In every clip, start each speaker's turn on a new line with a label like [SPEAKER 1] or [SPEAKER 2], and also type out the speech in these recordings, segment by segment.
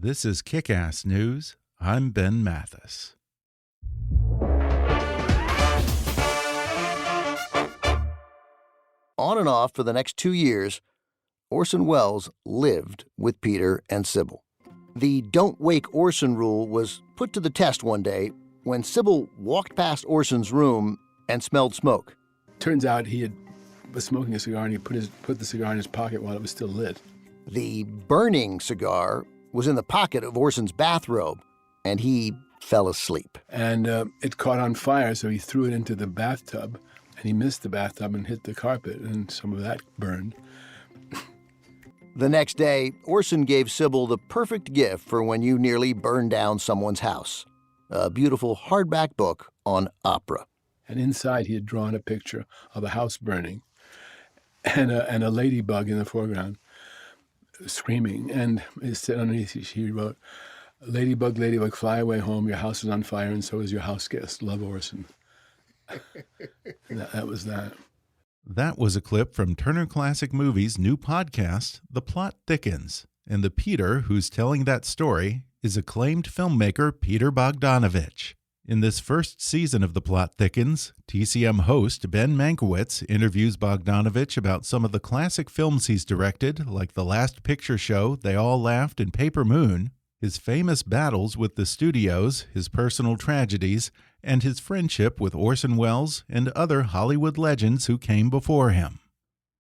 [SPEAKER 1] This is Kick-Ass News. I'm Ben Mathis.
[SPEAKER 2] On and off for the next 2 years, Orson Welles lived with Peter and Cybill. The don't wake Orson rule was put to the test one day when Cybill walked past Orson's room and smelled smoke.
[SPEAKER 3] Turns out he was smoking a cigar and he put the cigar in his pocket while it was still lit.
[SPEAKER 2] The burning cigar was in the pocket of Orson's bathrobe, and he fell asleep.
[SPEAKER 3] And it caught on fire, so he threw it into the bathtub, and he missed the bathtub and hit the carpet, and some of that burned.
[SPEAKER 2] The next day, Orson gave Cybill the perfect gift for when you nearly burn down someone's house, a beautiful hardback book on opera.
[SPEAKER 3] And inside he had drawn a picture of a house burning and a ladybug in the foreground screaming. And it said underneath, he wrote, "Ladybug, ladybug, fly away home. Your house is on fire and so is your house guest. Love, Orson." that was that.
[SPEAKER 1] That was a clip from Turner Classic Movies' new podcast, The Plot Thickens. And the Peter who's telling that story is acclaimed filmmaker Peter Bogdanovich. In this first season of The Plot Thickens, TCM host Ben Mankiewicz interviews Bogdanovich about some of the classic films he's directed, like The Last Picture Show, They All Laughed, and Paper Moon, his famous battles with the studios, his personal tragedies, and his friendship with Orson Welles and other Hollywood legends who came before him.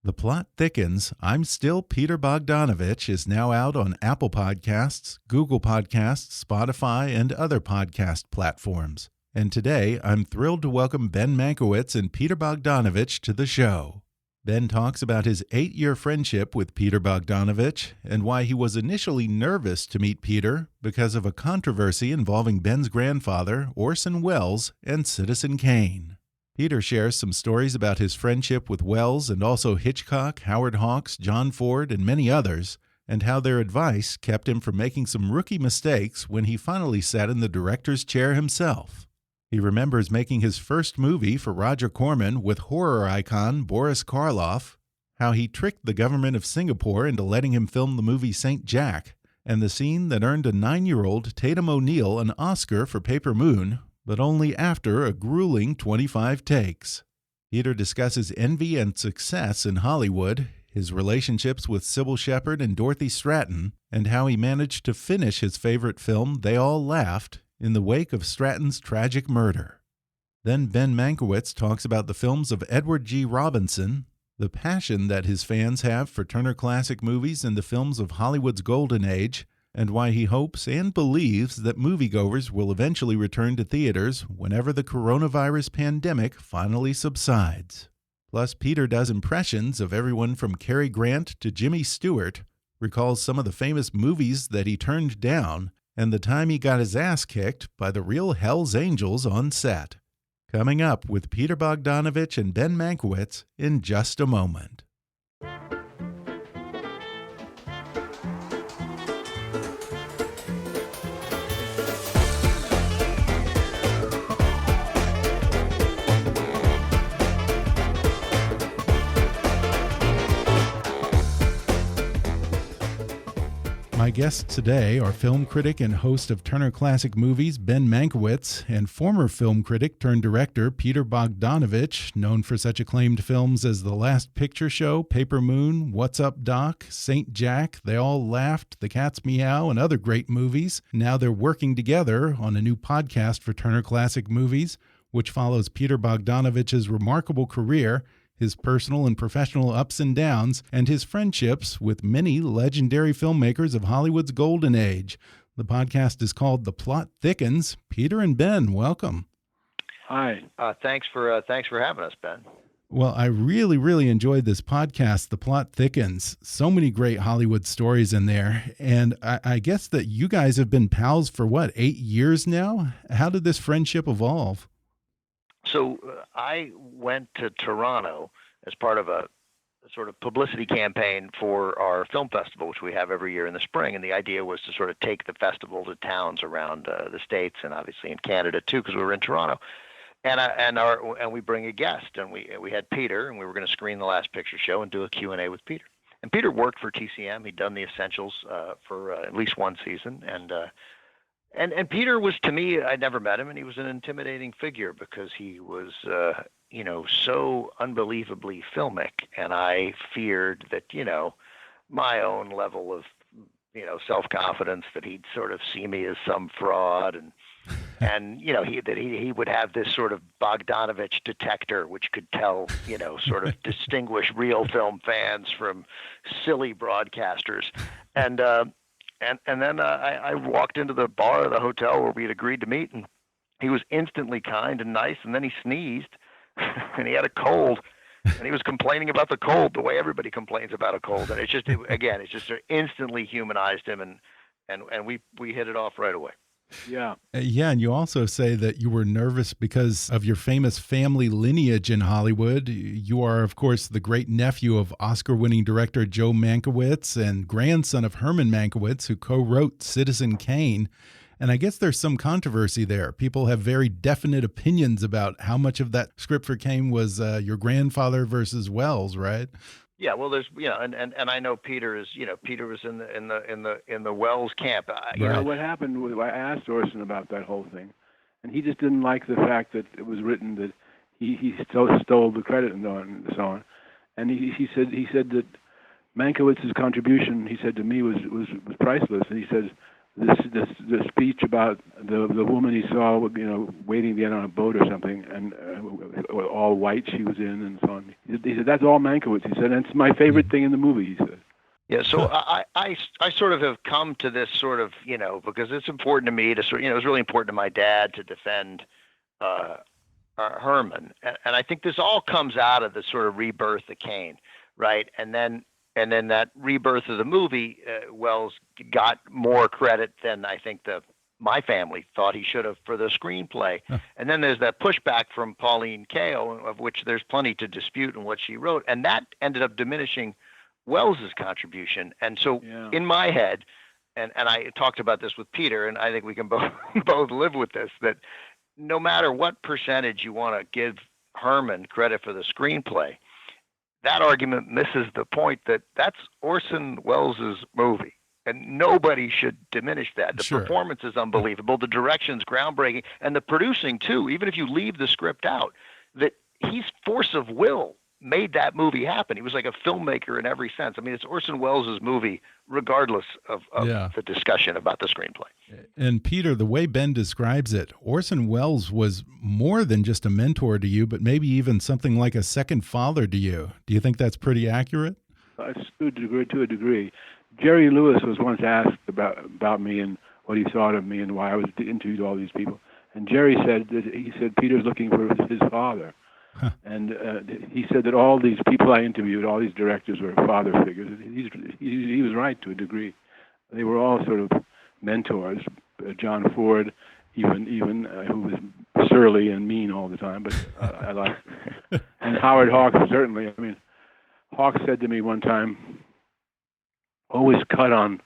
[SPEAKER 1] The Plot Thickens, I'm Still Peter Bogdanovich is now out on Apple Podcasts, Google Podcasts, Spotify, and other podcast platforms. And today, I'm thrilled to welcome Ben Mankiewicz and Peter Bogdanovich to the show. Ben talks about his 8-year friendship with Peter Bogdanovich and why he was initially nervous to meet Peter because of a controversy involving Ben's grandfather, Orson Welles, and Citizen Kane. Peter shares some stories about his friendship with Welles and also Hitchcock, Howard Hawks, John Ford, and many others, and how their advice kept him from making some rookie mistakes when he finally sat in the director's chair himself. He remembers making his first movie for Roger Corman with horror icon Boris Karloff, how he tricked the government of Singapore into letting him film the movie St. Jack, and the scene that earned a 9-year-old Tatum O'Neal an Oscar for Paper Moon, but only after a grueling 25 takes. Peter discusses envy and success in Hollywood, his relationships with Cybill Shepherd and Dorothy Stratten, and how he managed to finish his favorite film, They All Laughed, in the wake of Stratton's tragic murder. Then Ben Mankiewicz talks about the films of Edward G. Robinson, the passion that his fans have for Turner Classic Movies and the films of Hollywood's golden age, and why he hopes and believes that moviegoers will eventually return to theaters whenever the coronavirus pandemic finally subsides. Plus, Peter does impressions of everyone from Cary Grant to Jimmy Stewart, recalls some of the famous movies that he turned down, and the time he got his ass kicked by the real Hell's Angels on set. Coming up with Peter Bogdanovich and Ben Mankiewicz in just a moment. My guests today are film critic and host of Turner Classic Movies, Ben Mankiewicz, and former film critic turned director Peter Bogdanovich, known for such acclaimed films as The Last Picture Show, Paper Moon, What's Up, Doc, St. Jack, They All Laughed, The Cat's Meow, and other great movies. Now they're working together on a new podcast for Turner Classic Movies, which follows Peter Bogdanovich's remarkable career, his personal and professional ups and downs, and his friendships with many legendary filmmakers of Hollywood's golden age. The podcast is called The Plot Thickens. Peter and Ben, welcome.
[SPEAKER 4] Hi.
[SPEAKER 2] Thanks for having us, Ben.
[SPEAKER 1] Well, I really enjoyed this podcast, The Plot Thickens. So many great Hollywood stories in there. And I guess that you guys have been pals for, what, 8 years now? How did this friendship evolve?
[SPEAKER 4] So I went to Toronto as part of a sort of publicity campaign for our film festival, which we have every year in the spring. And the idea was to sort of take the festival to towns around the States and obviously in Canada too, because we were in Toronto. And we bring a guest, and we had Peter, and we were going to screen The Last Picture Show and do a Q&A with Peter. And Peter worked for TCM. He'd done the essentials for at least one season, and Peter was, to me, I'd never met him, and he was an intimidating figure because he was, so unbelievably filmic, and I feared that, my own level of, self-confidence, that he'd sort of see me as some fraud, and he would have this sort of Bogdanovich detector, which could tell, sort of distinguish real film fans from silly broadcasters, and then I walked into the bar of the hotel where we had agreed to meet, and he was instantly kind and nice, and then he sneezed, and he had a cold, and he was complaining about the cold the way everybody complains about a cold, and it just instantly humanized him, and we hit it off right away.
[SPEAKER 3] Yeah.
[SPEAKER 1] Yeah, and you also say that you were nervous because of your famous family lineage in Hollywood. You are, of course, the great nephew of Oscar-winning director Joe Mankiewicz and grandson of Herman Mankiewicz, who co-wrote Citizen Kane. And I guess there's some controversy there. People have very definite opinions about how much of that script for Kane was your grandfather versus Welles, right?
[SPEAKER 4] Yeah, well, there's and I know Peter is Peter was in the Welles camp.
[SPEAKER 3] What happened was I asked Orson about that whole thing, and he just didn't like the fact that it was written that he stole the credit and so on. And he said that Mankiewicz's contribution, he said to me, was priceless. And he said the speech about the woman he saw, waiting to get on a boat or something, and all white she was in, and so on. He said that's all Mankiewicz. He said, and it's my favorite thing in the movie. He said.
[SPEAKER 4] Yeah, so I sort of have come to this sort of, because it's important to me to sort, it was really important to my dad to defend Herman, and I think this all comes out of the sort of rebirth of Kane, right? And then that rebirth of the movie, Welles got more credit than I think my family thought he should have for the screenplay. Huh. And then there's that pushback from Pauline Kael, of which there's plenty to dispute in what she wrote, and that ended up diminishing Welles's contribution. And so in my head, and I talked about this with Peter, and I think we can both live with this, that no matter what percentage you want to give Herman credit for the screenplay, that argument misses the point that that's Orson Welles' movie, and nobody should diminish that. The performance is unbelievable, the direction's groundbreaking, and the producing too, even if you leave the script out, that he's force of will made that movie happen. He was like a filmmaker in every sense. I mean, it's Orson Welles' movie, regardless of the discussion about the screenplay.
[SPEAKER 1] And Peter, the way Ben describes it, Orson Welles was more than just a mentor to you, but maybe even something like a second father to you. Do you think that's pretty accurate?
[SPEAKER 3] To a degree. Jerry Lewis was once asked about me and what he thought of me and why I was interviewed all these people. And Jerry said that Peter's looking for his father. Huh. And he said that all these people I interviewed, all these directors, were father figures. He was right to a degree. They were all sort of mentors. John Ford, even who was surly and mean all the time, but I liked him. And Howard Hawks, certainly. I mean, Hawks said to me one time, "Always cut on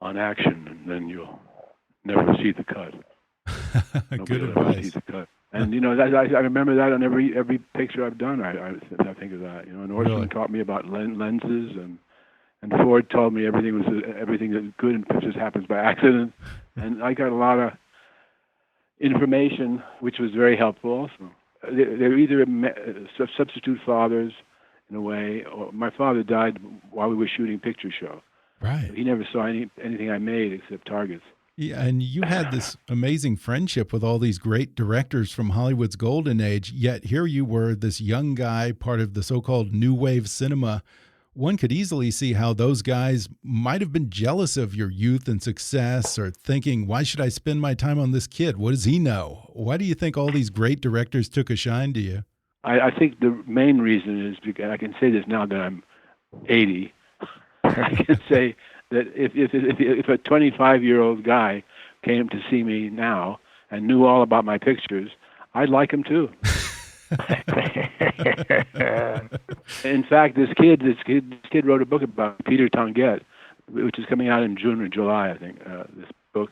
[SPEAKER 3] action, and then you'll never see the cut."
[SPEAKER 1] Good advice.
[SPEAKER 3] See the cut. And I remember that on every picture I've done. I think of that. And Orson taught me about lenses, and Ford told me everything that good in pictures happens by accident. And I got a lot of information, which was very helpful. Also, they're either substitute fathers in a way, or my father died while we were shooting picture show.
[SPEAKER 1] Right.
[SPEAKER 3] He never saw anything I made except targets.
[SPEAKER 1] Yeah, and you had this amazing friendship with all these great directors from Hollywood's golden age, yet here you were, this young guy, part of the so-called new wave cinema. One could easily see how those guys might have been jealous of your youth and success, or thinking, why should I spend my time on this kid? What does he know? Why do you think all these great directors took a shine to you?
[SPEAKER 3] I think the main reason is, because I can say this now that I'm 80, I can say that if a 25-year-old guy came to see me now and knew all about my pictures, I'd like him too. In fact, this kid wrote a book about Peter Tonguette, which is coming out in June or July, I think. This book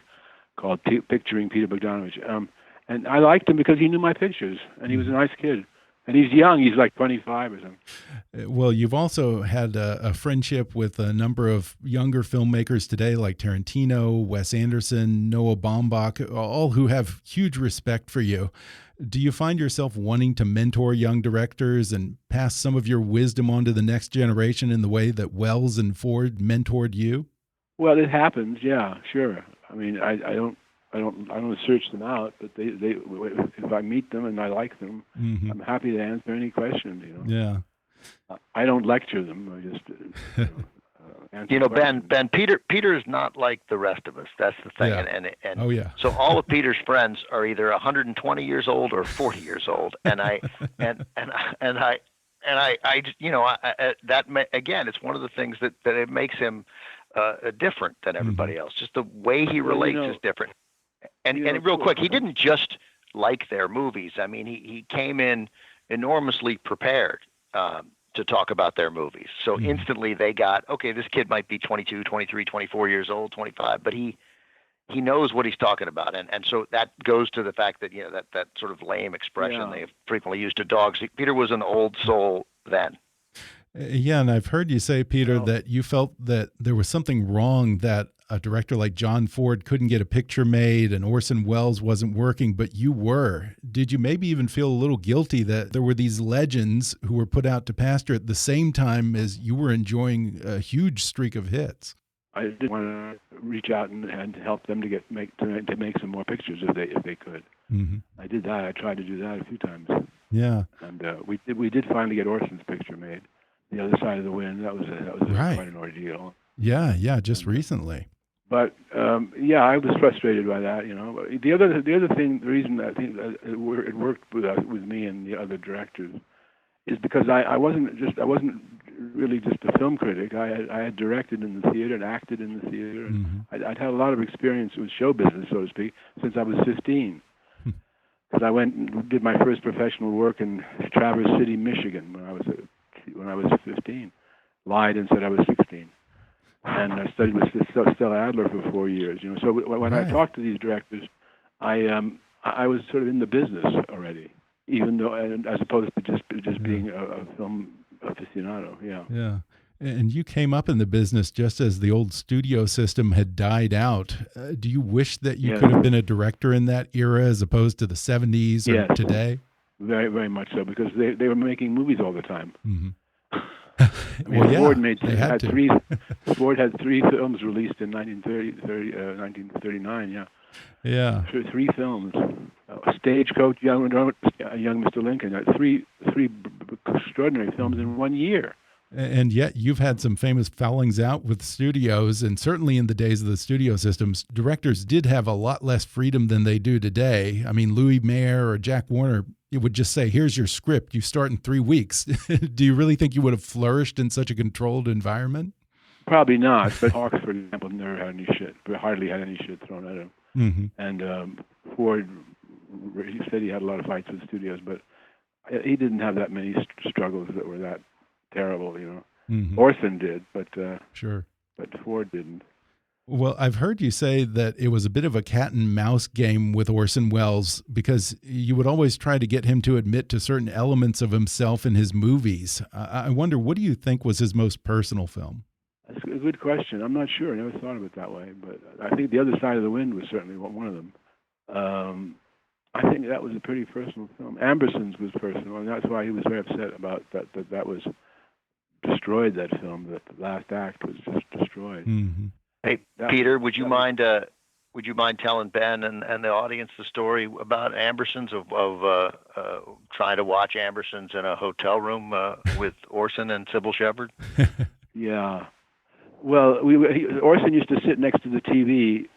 [SPEAKER 3] called Picturing Peter Bogdanovich, and I liked him because he knew my pictures, and he was a nice kid. And he's young. He's like 25 or something.
[SPEAKER 1] Well, you've also had a friendship with a number of younger filmmakers today, like Tarantino, Wes Anderson, Noah Baumbach, all who have huge respect for you. Do you find yourself wanting to mentor young directors and pass some of your wisdom on to the next generation in the way that Welles and Ford mentored you?
[SPEAKER 3] Well, it happens. Yeah, sure. I mean, I don't search them out, but they if I meet them and I like them, I'm happy to answer any questions.
[SPEAKER 1] Yeah.
[SPEAKER 3] I don't lecture them. I just answer
[SPEAKER 4] Ben, Peter is not like the rest of us. That's the thing.
[SPEAKER 1] Yeah.
[SPEAKER 4] And
[SPEAKER 1] oh yeah.
[SPEAKER 4] So all of Peter's friends are either 120 years old or 40 years old, and I again, it's one of the things that it makes him different than everybody else. Just the way he relates is different. And real quick, he didn't just like their movies. I mean, he came in enormously prepared to talk about their movies. So instantly they got, okay, this kid might be 22, 23, 24 years old, 25, but he knows what he's talking about. And so that goes to the fact that, that sort of lame expression they frequently used to dogs. Peter was an old soul then.
[SPEAKER 1] Yeah, and I've heard you say, Peter, that you felt that there was something wrong, that a director like John Ford couldn't get a picture made and Orson Welles wasn't working, but you were. Did you maybe even feel a little guilty that there were these legends who were put out to pasture at the same time as you were enjoying a huge streak of hits?
[SPEAKER 3] I did want to reach out and help them to make some more pictures if they could. I did that. I tried to do that a few times.
[SPEAKER 1] Yeah,
[SPEAKER 3] and we did finally get Orson's picture made. The Other Side of the Wind. That was quite an ordeal.
[SPEAKER 1] Yeah, just recently.
[SPEAKER 3] But I was frustrated by that. The reason I think it worked with me and the other directors is because I wasn't really just a film critic. I had directed in the theater and acted in the theater, and I'd had a lot of experience with show business, so to speak, since I was 15. Because I went and did my first professional work in Traverse City, Michigan, when I was 15. Lied and said I was 16. And I studied with Stella Adler for 4 years. So when I talked to these directors, I was sort of in the business already, even though, as opposed to just being a film aficionado.
[SPEAKER 1] Yeah. And you came up in the business just as the old studio system had died out. Do you wish that you could have been a director in that era as opposed to the 70s or today?
[SPEAKER 3] Very, very much so, because they were making movies all the time. Ford had 3 films released in 1939. Yeah. 3 films. Stagecoach, Young Mr. Lincoln. 3 extraordinary films in 1 year.
[SPEAKER 1] And yet you've had some famous fallings out with studios, and certainly in the days of the studio systems, directors did have a lot less freedom than they do today. I mean, Louis Mayer or Jack Warner, it would just say, here's your script, you start in 3 weeks. Do you really think you would have flourished in such a controlled environment?
[SPEAKER 3] Probably not, but Hawks, for example, never had any shit, hardly had any shit thrown at him. And Ford, he said he had a lot of fights with studios, but he didn't have that many struggles that were that terrible, Orson did, but but Ford didn't.
[SPEAKER 1] Well, I've heard you say that it was a bit of a cat and mouse game with Orson Welles because you would always try to get him to admit to certain elements of himself in his movies. I wonder, what do you think was his most personal film?
[SPEAKER 3] That's a good question. I'm not sure. I never thought of it that way, but I think The Other Side of the Wind was certainly one of them. I think that was a pretty personal film. Ambersons was personal, and that's why he was very upset about that was destroyed, that film, that the last act was just destroyed.
[SPEAKER 4] Hey, Peter, would you mind telling Ben and the audience the story about Ambersons, of trying to watch Ambersons in a hotel room with Orson and Cybill Shepherd?
[SPEAKER 3] Yeah. Well, Orson used to sit next to the TV.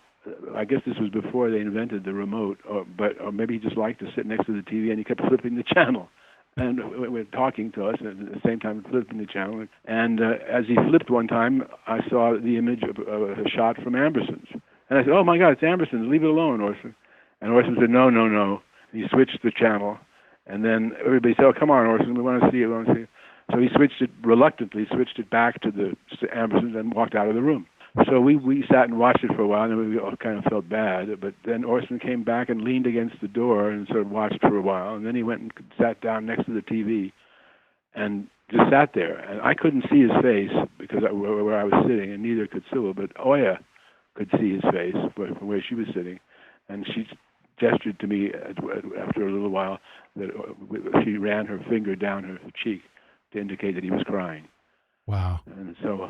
[SPEAKER 3] I guess this was before they invented the remote, or maybe he just liked to sit next to the TV, and he kept flipping the channel. And we're talking to us, and at the same time flipping the channel. And as he flipped one time, I saw the image of a shot from Ambersons. And I said, "Oh my God, it's Ambersons! Leave it alone, Orson." And Orson said, "No." And he switched the channel, and then everybody said, "Oh, come on, Orson, we want to see it, So he reluctantly switched it back to the Ambersons and walked out of the room. So we sat and watched it for a while, and then we all kind of felt bad. But then Orson came back and leaned against the door and sort of watched for a while, and then he went and sat down next to the TV and just sat there. And I couldn't see his face because where I was sitting, and neither could Cybill, but Oya could see his face from where she was sitting, and she gestured to me after a little while that she ran her finger down her cheek to indicate that he was crying.
[SPEAKER 1] Wow.
[SPEAKER 3] And so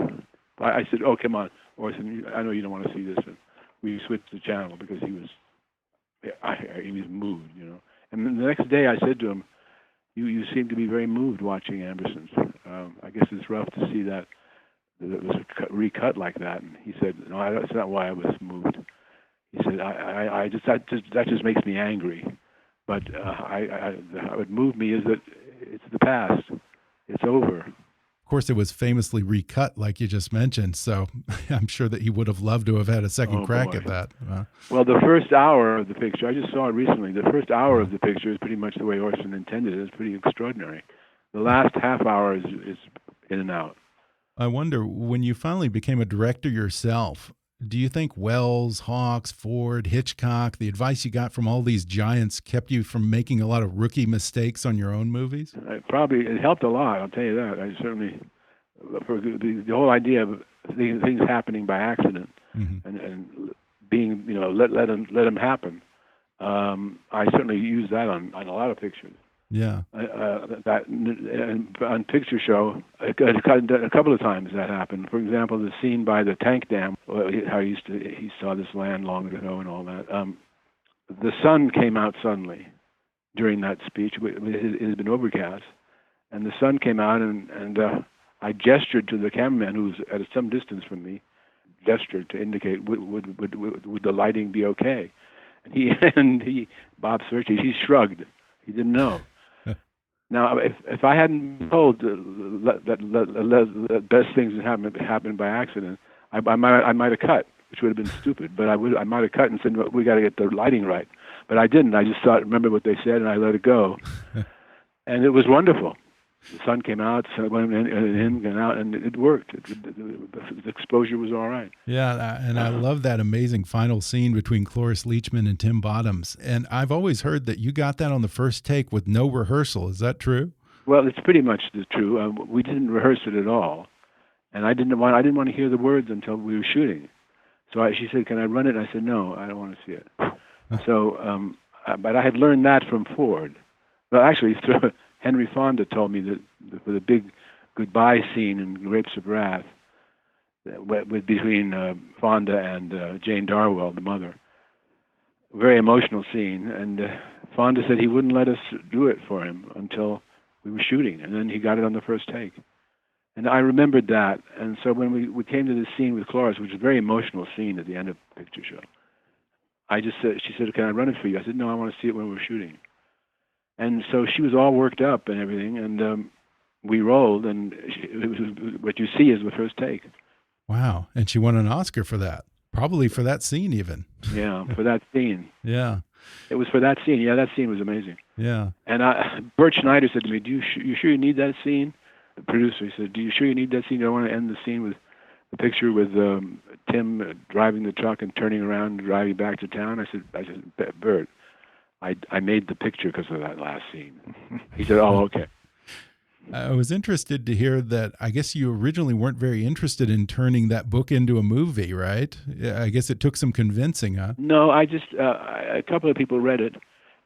[SPEAKER 3] I said, "Oh, come on, Orson, I know you don't want to see this." And we switched the channel because he was moved, you know. And then the next day I said to him, you seem to be very moved watching Ambersons. I guess it's rough to see that it was recut like that." And he said, "No, that's not why I was moved." He said, that just makes me angry. But what moved me is that it's the past. It's over.
[SPEAKER 1] Of course, it was famously recut, like you just mentioned, so I'm sure that he would have loved to have had a second crack at that.
[SPEAKER 3] Well, the first hour of the picture, I just saw it recently, the first hour of the picture is pretty much the way Orson intended it. It's pretty extraordinary. The last half hour is in and out.
[SPEAKER 1] I wonder, when you finally became a director yourself, do you think Welles, Hawks, Ford, Hitchcock, the advice you got from all these giants kept you from making a lot of rookie mistakes on your own movies?
[SPEAKER 3] It helped a lot, I'll tell you that. I certainly, for the whole idea of things happening by accident and being, you know, let them happen. I certainly use that on a lot of pictures.
[SPEAKER 1] Yeah.
[SPEAKER 3] And on Picture Show, a couple of times that happened. For example, the scene by the tank dam, how he saw this land long ago and all that. The sun came out suddenly during that speech. It had been overcast, and the sun came out, and I gestured to the cameraman who was at some distance from me, gestured to indicate would the lighting be okay, and Bob Searchy, he shrugged. He didn't know. Now, if I hadn't been told that the best things that happen by accident, I might have cut, which would have been stupid. But I might have cut and said, "We got to get the lighting right." But I didn't. I just remember what they said, and I let it go. And it was wonderful. The sun came out, the sun went in and out, and it worked. The exposure was all right.
[SPEAKER 1] Yeah, and I love that amazing final scene between Cloris Leachman and Tim Bottoms. And I've always heard that you got that on the first take with no rehearsal. Is that true?
[SPEAKER 3] Well, it's pretty much true. We didn't rehearse it at all, and I didn't want to hear the words until we were shooting. So she said, "Can I run it?" And I said, "No, I don't want to see it." So, but I had learned that from Ford. Well, actually, Henry Fonda told me that for the big goodbye scene in Grapes of Wrath, between Fonda and Jane Darwell, the mother, very emotional scene, and Fonda said he wouldn't let us do it for him until we were shooting, and then he got it on the first take. And I remembered that, and so when we came to this scene with Cloris, which is a very emotional scene at the end of Picture Show, she said, "Can I run it for you?" I said, "No, I want to see it when we're shooting." And so she was all worked up and everything, and we rolled, and it was what you see is the first take.
[SPEAKER 1] Wow. And she won an Oscar for that. Probably for that scene even.
[SPEAKER 3] Yeah, for that scene.
[SPEAKER 1] Yeah.
[SPEAKER 3] It was for that scene. Yeah, that scene was amazing.
[SPEAKER 1] Yeah.
[SPEAKER 3] And Bert Schneider said to me, you sure you need that scene? The producer, he said, "Do you sure you need that scene? You don't want to end the scene with the picture with Tim driving the truck and turning around and driving back to town?" I said, "Bert, I made the picture because of that last scene." He said, "Oh, okay."
[SPEAKER 1] I was interested to hear that I guess you originally weren't very interested in turning that book into a movie, right? I guess it took some convincing, huh?
[SPEAKER 3] No, I just, a couple of people read it,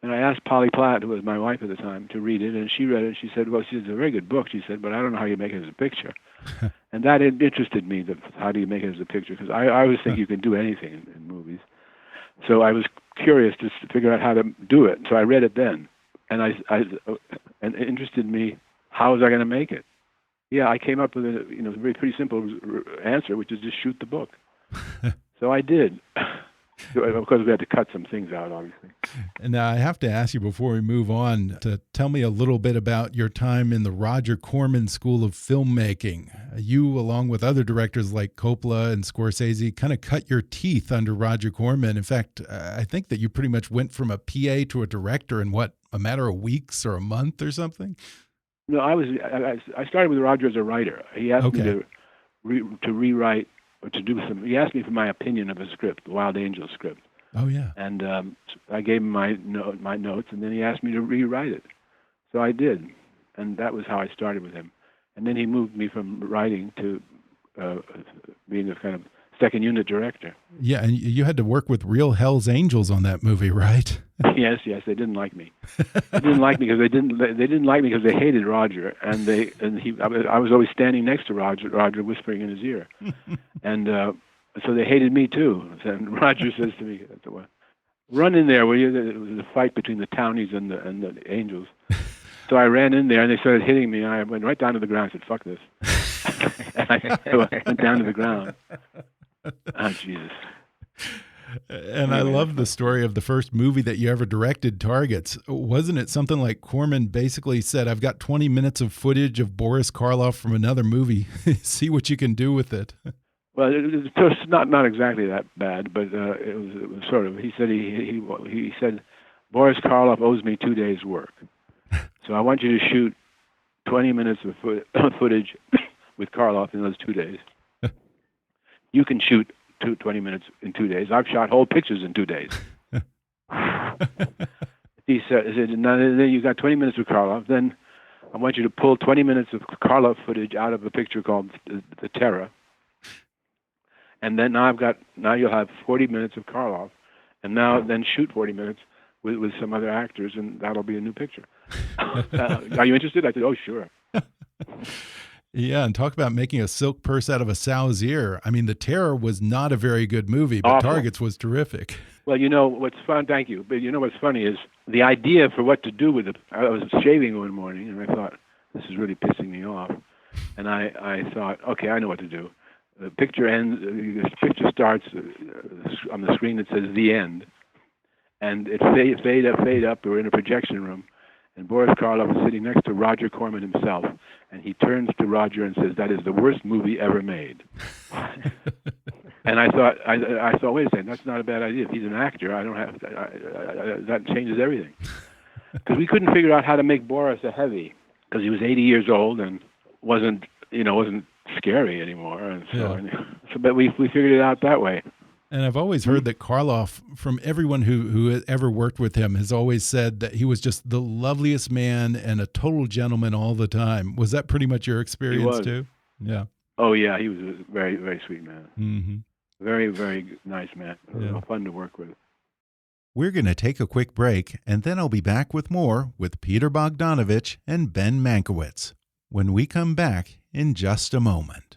[SPEAKER 3] and I asked Polly Platt, who was my wife at the time, to read it, and she read it, and she said, "Well, it's a very good book," she said, "but I don't know how you make it as a picture." And that interested me, how do you make it as a picture? Because I always think you can do anything in movies. So I was curious to figure out how to do it. So I read it then, and and it interested me. How was I going to make it? Yeah, I came up with a very pretty simple answer, which is just shoot the book. So I did. Of course, we had to cut some things out, obviously.
[SPEAKER 1] And now I have to ask you before we move on to tell me a little bit about your time in the Roger Corman School of Filmmaking. You, along with other directors like Coppola and Scorsese, kind of cut your teeth under Roger Corman. In fact, I think that you pretty much went from a PA to a director in a matter of weeks or a month or something?
[SPEAKER 3] No, I started with Roger as a writer. He asked me to rewrite to do some. He asked me for my opinion of a script, the Wild Angels script.
[SPEAKER 1] Oh yeah.
[SPEAKER 3] And I gave him my notes, and then he asked me to rewrite it. So I did, and that was how I started with him. And then he moved me from writing to being a kind of second unit director.
[SPEAKER 1] Yeah, and you had to work with real Hell's Angels on that movie, right?
[SPEAKER 3] Yes, they didn't like me. They didn't like me because they didn't like me because they hated Roger, and I was always standing next to Roger whispering in his ear, and so they hated me too. And Roger says to me, "Run in there, will you?" It was a fight between the townies and the Angels. So I ran in there, and they started hitting me. And I went right down to the ground. I said, "Fuck this!" And I went down to the ground. Oh, Jesus.
[SPEAKER 1] And I love the story of the first movie that you ever directed, Targets. Wasn't it something like Corman basically said, "I've got 20 minutes of footage of Boris Karloff from another movie. See what you can do with it."
[SPEAKER 3] Well, it's not exactly that bad, but it was sort of. He said he said Boris Karloff owes me 2 days' work, so I want you to shoot 20 minutes of footage with Karloff in those 2 days. You can shoot 20 minutes in 2 days. I've shot whole pictures in 2 days. He said, now then you got 20 minutes with Karloff. Then I want you to pull 20 minutes of Karloff footage out of a picture called The Terror. And then now you'll have 40 minutes of Karloff. And then shoot 40 minutes with some other actors, and that'll be a new picture. Are you interested? I said, oh, sure.
[SPEAKER 1] Yeah, and talk about making a silk purse out of a sow's ear. I mean, The Terror was not a very good movie, but
[SPEAKER 3] Awful.
[SPEAKER 1] Targets was terrific.
[SPEAKER 3] Well, you know what's fun. Thank you. But you know what's funny is the idea for what to do with it. I was shaving one morning, and I thought, this is really pissing me off. And I thought, okay, I know what to do. The picture ends. The picture starts on the screen that says "The End," and it fade up. We're in a projection room. And Boris Karloff is sitting next to Roger Corman himself, and he turns to Roger and says, "That is the worst movie ever made." And I thought, wait a second, that's not a bad idea. If he's an actor, I don't have that changes everything. Because we couldn't figure out how to make Boris a heavy, because he was 80 years old and wasn't scary anymore. And so, but we figured it out that way.
[SPEAKER 1] And I've always heard that Karloff, from everyone who ever worked with him, has always said that he was just the loveliest man and a total gentleman all the time. Was that pretty much your experience too? Yeah.
[SPEAKER 3] Oh yeah, he was a very, very sweet man.
[SPEAKER 1] Mm-hmm.
[SPEAKER 3] Very, very nice man. Fun to work with.
[SPEAKER 1] We're going to take a quick break, and then I'll be back with more with Peter Bogdanovich and Ben Mankiewicz when we come back in just a moment.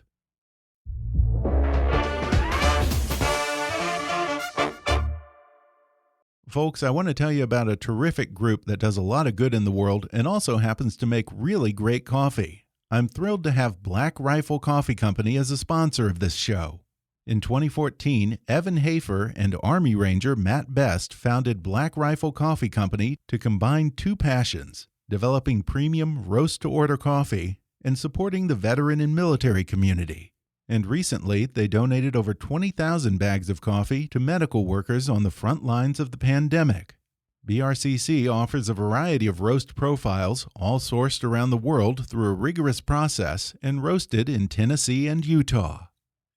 [SPEAKER 1] Folks, I want to tell you about a terrific group that does a lot of good in the world and also happens to make really great coffee. I'm thrilled to have Black Rifle Coffee Company as a sponsor of this show. In 2014, Evan Hafer and Army Ranger Matt Best founded Black Rifle Coffee Company to combine two passions: developing premium roast-to-order coffee and supporting the veteran and military community. And recently, they donated over 20,000 bags of coffee to medical workers on the front lines of the pandemic. BRCC offers a variety of roast profiles, all sourced around the world through a rigorous process and roasted in Tennessee and Utah.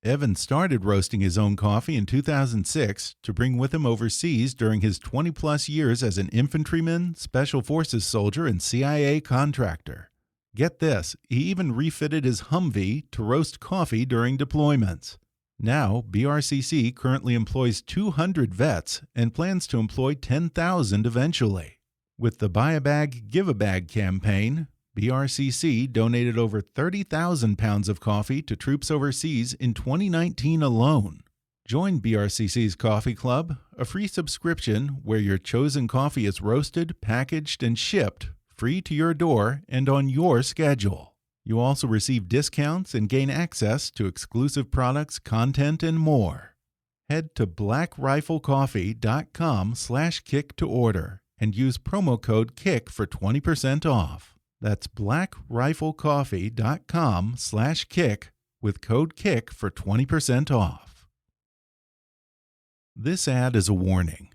[SPEAKER 1] Evan started roasting his own coffee in 2006 to bring with him overseas during his 20-plus years as an infantryman, Special Forces soldier, and CIA contractor. Get this, he even refitted his Humvee to roast coffee during deployments. Now, BRCC currently employs 200 vets and plans to employ 10,000 eventually. With the Buy a Bag, Give a Bag campaign, BRCC donated over 30,000 pounds of coffee to troops overseas in 2019 alone. Join BRCC's Coffee Club, a free subscription where your chosen coffee is roasted, packaged, and shipped free to your door and on your schedule. You also receive discounts and gain access to exclusive products, content, and more. Head to blackriflecoffee.com/kick to order and use promo code KICK for 20% off. That's blackriflecoffee.com/kick with code KICK for 20% off. This ad is a warning.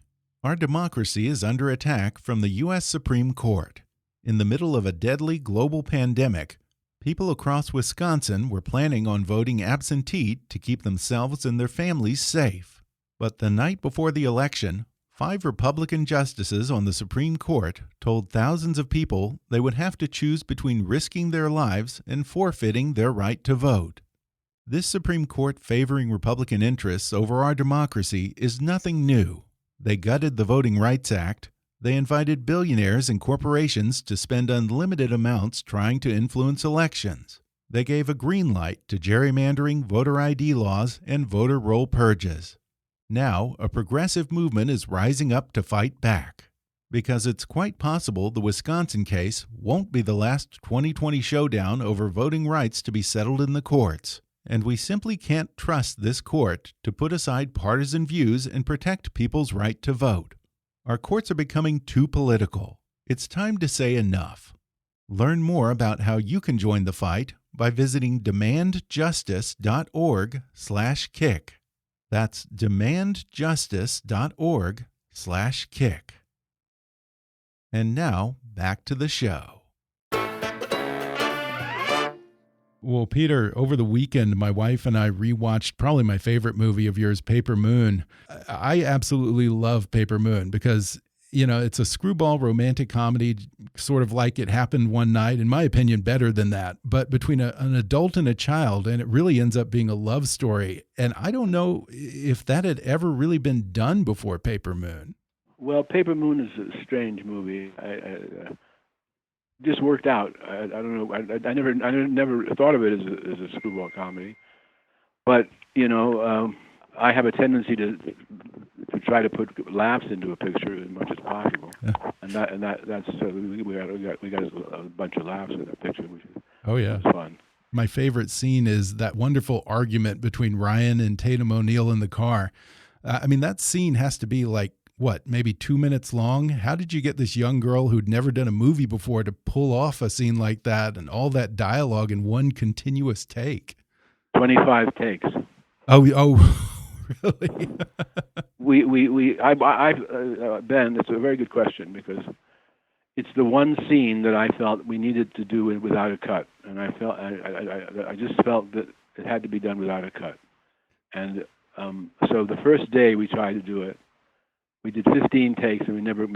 [SPEAKER 1] Our democracy is under attack from the U.S. Supreme Court. In the middle of a deadly global pandemic, People across Wisconsin were planning on voting absentee to keep themselves and their families safe. But the night before the election, 5 Republican justices on the Supreme Court told thousands of people they would have to choose between risking their lives and forfeiting their right to vote. This Supreme Court favoring Republican interests over our democracy is nothing new. They gutted the Voting Rights Act. They invited billionaires and corporations to spend unlimited amounts trying to influence elections. They gave a green light to gerrymandering, voter ID laws, and voter roll purges. Now, a progressive movement is rising up to fight back. Because it's quite possible the Wisconsin case won't be the last 2020 showdown over voting rights to be settled in the courts. And we simply can't trust this court to put aside partisan views and protect people's right to vote. Our courts are becoming too political. It's time to say enough. Learn more about how you can join the fight by visiting demandjustice.org/kick. That's demandjustice.org/kick. And now, back to the show. Well, Peter, over the weekend, my wife and I rewatched probably my favorite movie of yours, Paper Moon. I absolutely love Paper Moon because, you know, it's a screwball romantic comedy, sort of like It Happened One Night, in my opinion, better than that, but between an adult and a child, and it really ends up being a love story. And I don't know if that had ever really been done before Paper Moon.
[SPEAKER 3] Well, Paper Moon is a strange movie. Just worked out. I don't know. I never thought of it as a screwball comedy, but you know, I have a tendency to try to put laughs into a picture as much as possible, and that's we got a bunch of laughs in the picture, which is fun.
[SPEAKER 1] My favorite scene is that wonderful argument between Ryan and Tatum O'Neal in the car. I mean, that scene has to be like, what, maybe 2 minutes long? How did you get this young girl who'd never done a movie before to pull off a scene like that and all that dialogue in one continuous take?
[SPEAKER 3] 25 takes.
[SPEAKER 1] Oh, really?
[SPEAKER 3] Ben, it's a very good question because it's the one scene that I felt we needed to do it without a cut, and I just felt that it had to be done without a cut, and so the first day we tried to do it. We did 15 takes, and we never even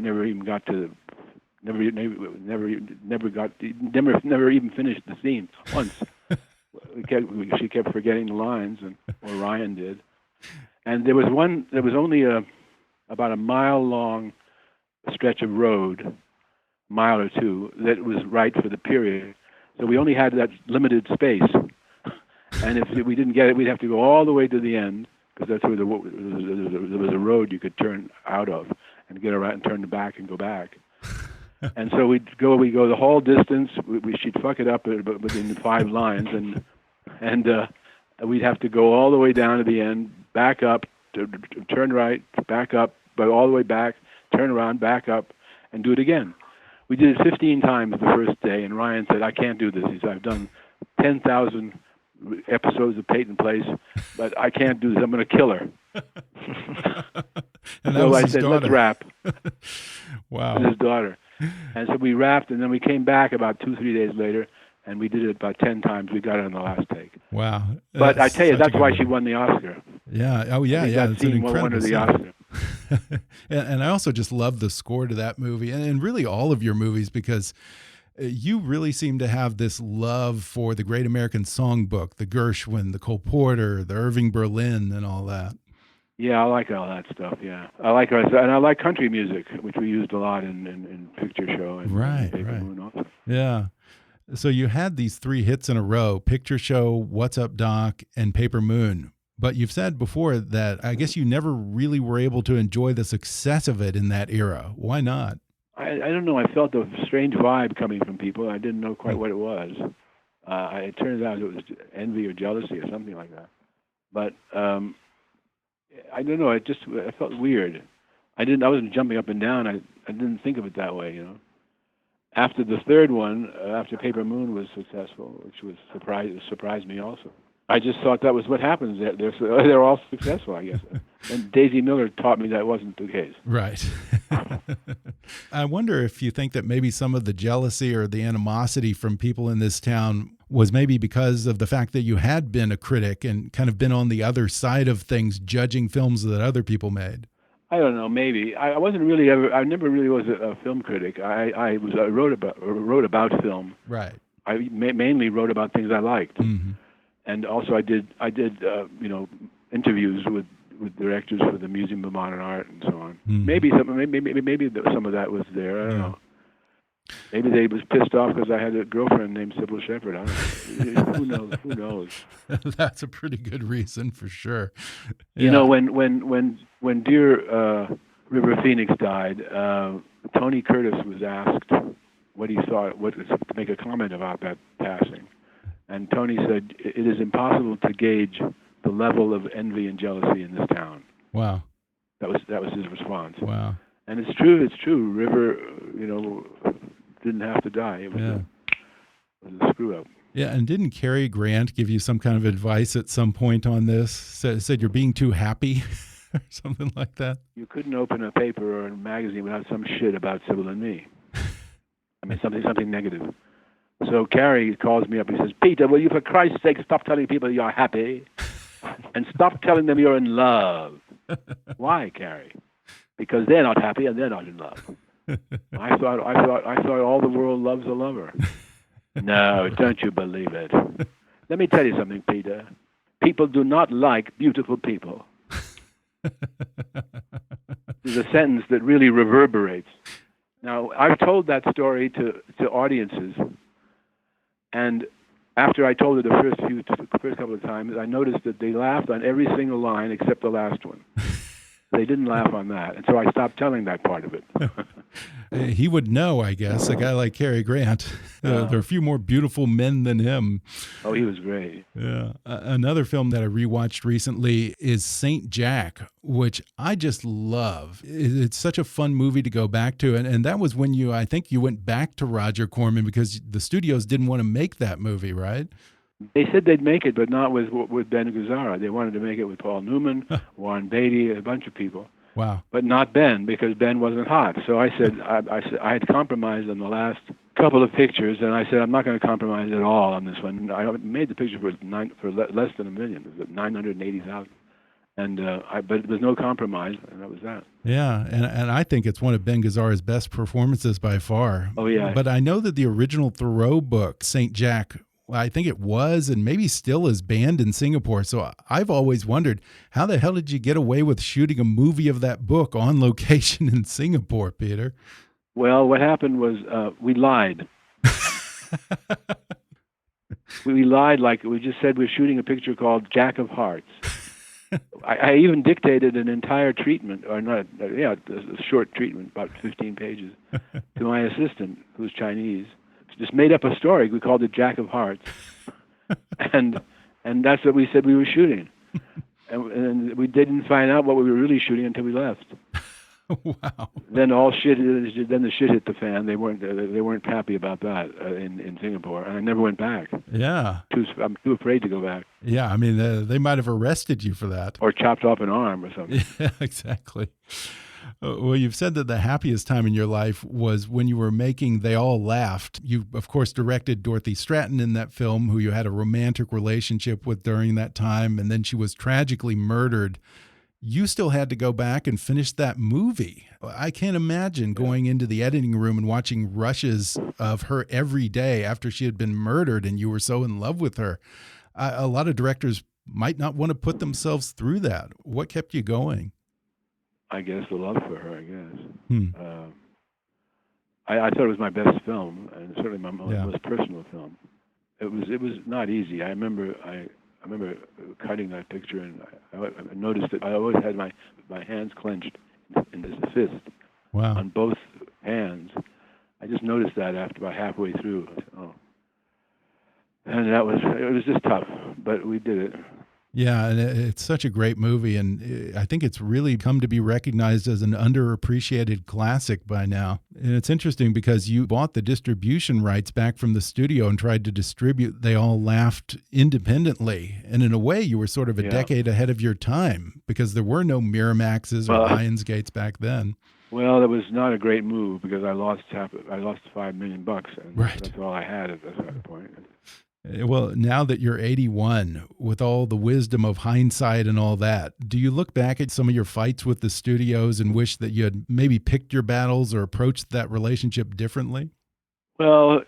[SPEAKER 3] finished the scene once. She kept forgetting the lines, or Ryan did. And there was only about a mile long stretch of road, mile or two, that was right for the period. So we only had that limited space, and if we didn't get it, we'd have to go all the way to the end. Because that's where there was a road you could turn out of and get around and turn back and go back. And so we'd go the whole distance. She'd fuck it up within 5 lines, and we'd have to go all the way down to the end, back up, turn right, back up, but all the way back, turn around, back up, and do it again. We did it 15 times the first day, and Ryan said, "I can't do this." He said, "I've done 10,000 episodes of Peyton Place, but I can't do this. I'm going to kill her."
[SPEAKER 1] And
[SPEAKER 3] so I said, daughter. "Let's wrap."
[SPEAKER 1] Wow.
[SPEAKER 3] With his daughter. And so we wrapped, and then we came back about 2-3 days later, and we did it about 10 times. We got it on the last take.
[SPEAKER 1] Wow.
[SPEAKER 3] But I tell you, that's why she won the Oscar.
[SPEAKER 1] Yeah. Oh, yeah, yeah.
[SPEAKER 3] That scene won her the Oscar.
[SPEAKER 1] And I also just love the score to that movie, and really all of your movies, because you really seem to have this love for the Great American Songbook, the Gershwin, the Cole Porter, the Irving Berlin, and all that.
[SPEAKER 3] Yeah, I like all that stuff. Yeah, I like country music, which we used a lot in Picture Show and Paper Moon also.
[SPEAKER 1] Yeah. So you had these 3 hits in a row: Picture Show, What's Up, Doc, and Paper Moon. But you've said before that I guess you never really were able to enjoy the success of it in that era. Why not?
[SPEAKER 3] I don't know. I felt a strange vibe coming from people. I didn't know quite what it was. It turns out it was envy or jealousy or something like that. But I don't know. I felt weird. I wasn't jumping up and down. I didn't think of it that way. You know. After the third one, after Paper Moon was successful, which was surprised me also. I just thought that was what happens. They're all successful, I guess. And Daisy Miller taught me that wasn't the case.
[SPEAKER 1] Right. I wonder if you think that maybe some of the jealousy or the animosity from people in this town was maybe because of the fact that you had been a critic and kind of been on the other side of things, judging films that other people made.
[SPEAKER 3] I don't know. Maybe I wasn't really ever. I never really was a film critic. I wrote about film.
[SPEAKER 1] Right.
[SPEAKER 3] I mainly wrote about things I liked,
[SPEAKER 1] Mm-hmm.
[SPEAKER 3] and also I did interviews with directors for the Museum of Modern Art and so on.
[SPEAKER 1] Mm-hmm.
[SPEAKER 3] Maybe some of that was there. I don't know. Maybe they was pissed off because I had a girlfriend named Cybill Shepherd. I don't know. Who knows? Who knows?
[SPEAKER 1] That's a pretty good reason for sure. Yeah.
[SPEAKER 3] You know, when dear River Phoenix died, Tony Curtis was asked what he thought, to make a comment about that passing, and Tony said, "It is impossible to gauge the level of envy and jealousy in this town."
[SPEAKER 1] Wow.
[SPEAKER 3] That was his response.
[SPEAKER 1] Wow.
[SPEAKER 3] And it's true. It's true. River, didn't have to die. It was a screw up.
[SPEAKER 1] Yeah, and didn't Cary Grant give you some kind of advice at some point on this? Said you're being too happy, or something like that.
[SPEAKER 3] You couldn't open a paper or a magazine without some shit about Cybill and me. I mean, something negative. So Cary calls me up. He says, "Peter, will you, for Christ's sake, stop telling people you're happy, and stop telling them you're in love?" Why, Cary? Because they're not happy and they're not in love. I thought all the world loves a lover. No, don't you believe it? Let me tell you something, Peter. People do not like beautiful people. There's a sentence that really reverberates. Now, I've told that story to audiences, and after I told it the first couple of times, I noticed that they laughed on every single line except the last one. They didn't laugh on that, and so I stopped telling that part of it.
[SPEAKER 1] He would know, I guess, a guy like Cary Grant. There are a few more beautiful men than him.
[SPEAKER 3] Oh, he was great.
[SPEAKER 1] Yeah. Another film that I rewatched recently is Saint Jack, which I just love. It's such a fun movie to go back to, and that was when I think you went back to Roger Corman because the studios didn't want to make that movie, right?
[SPEAKER 3] They said they'd make it, but not with Ben Gazzara. They wanted to make it with Paul Newman, Warren Beatty, a bunch of people.
[SPEAKER 1] Wow.
[SPEAKER 3] But not Ben, because Ben wasn't hot. So I said, I had compromised on the last couple of pictures, and I said, I'm not going to compromise at all on this one. I made the picture for less than $1 million. It was $980,000. But there's no compromise, and that was that.
[SPEAKER 1] Yeah, and I think it's one of Ben Gazzara's best performances by far.
[SPEAKER 3] Oh, yeah.
[SPEAKER 1] But I know that the original Thoreau book, Saint Jack, I think it was and maybe still is banned in Singapore. So I've always wondered, how the hell did you get away with shooting a movie of that book on location in Singapore, Peter?
[SPEAKER 3] Well, what happened was we lied. We lied, like we just said we're shooting a picture called Jack of Hearts. I even dictated an entire treatment, or not, a short treatment, about 15 pages, to my assistant, who's Chinese. Just made up a story. We called it Jack of Hearts, and that's what we said we were shooting. And we didn't find out what we were really shooting until we left.
[SPEAKER 1] Wow.
[SPEAKER 3] Then the shit hit the fan. They weren't happy about that in Singapore, and I never went back.
[SPEAKER 1] Yeah.
[SPEAKER 3] I'm too afraid to go back.
[SPEAKER 1] Yeah, I mean, they might have arrested you for that.
[SPEAKER 3] Or chopped off an arm or something.
[SPEAKER 1] Yeah, exactly. Well, you've said that the happiest time in your life was when you were making They All Laughed. You, of course, directed Dorothy Stratten in that film, who you had a romantic relationship with during that time, and then she was tragically murdered. You still had to go back and finish that movie. I can't imagine going into the editing room and watching rushes of her every day after she had been murdered and you were so in love with her. A lot of directors might not want to put themselves through that. What kept you going?
[SPEAKER 3] I guess the love for her, I guess. I thought it was my best film, and certainly my most personal film. It was not easy. I remember cutting that picture, and I noticed that I always had my hands clenched in this fist.
[SPEAKER 1] Wow.
[SPEAKER 3] On both hands. I just noticed that after about halfway through. I said, oh. And it was just tough, but we did it.
[SPEAKER 1] Yeah, and it's such a great movie, and I think it's really come to be recognized as an underappreciated classic by now. And it's interesting because you bought the distribution rights back from the studio and tried to distribute They All Laughed independently. And in a way, you were sort of a decade ahead of your time because there were no Miramaxes or Lionsgates back then.
[SPEAKER 3] Well, it was not a great move because I lost $5 million, and that's all I had at that point.
[SPEAKER 1] Well, now that you're 81, with all the wisdom of hindsight and all that, do you look back at some of your fights with the studios and wish that you had maybe picked your battles or approached that relationship differently?
[SPEAKER 3] Well,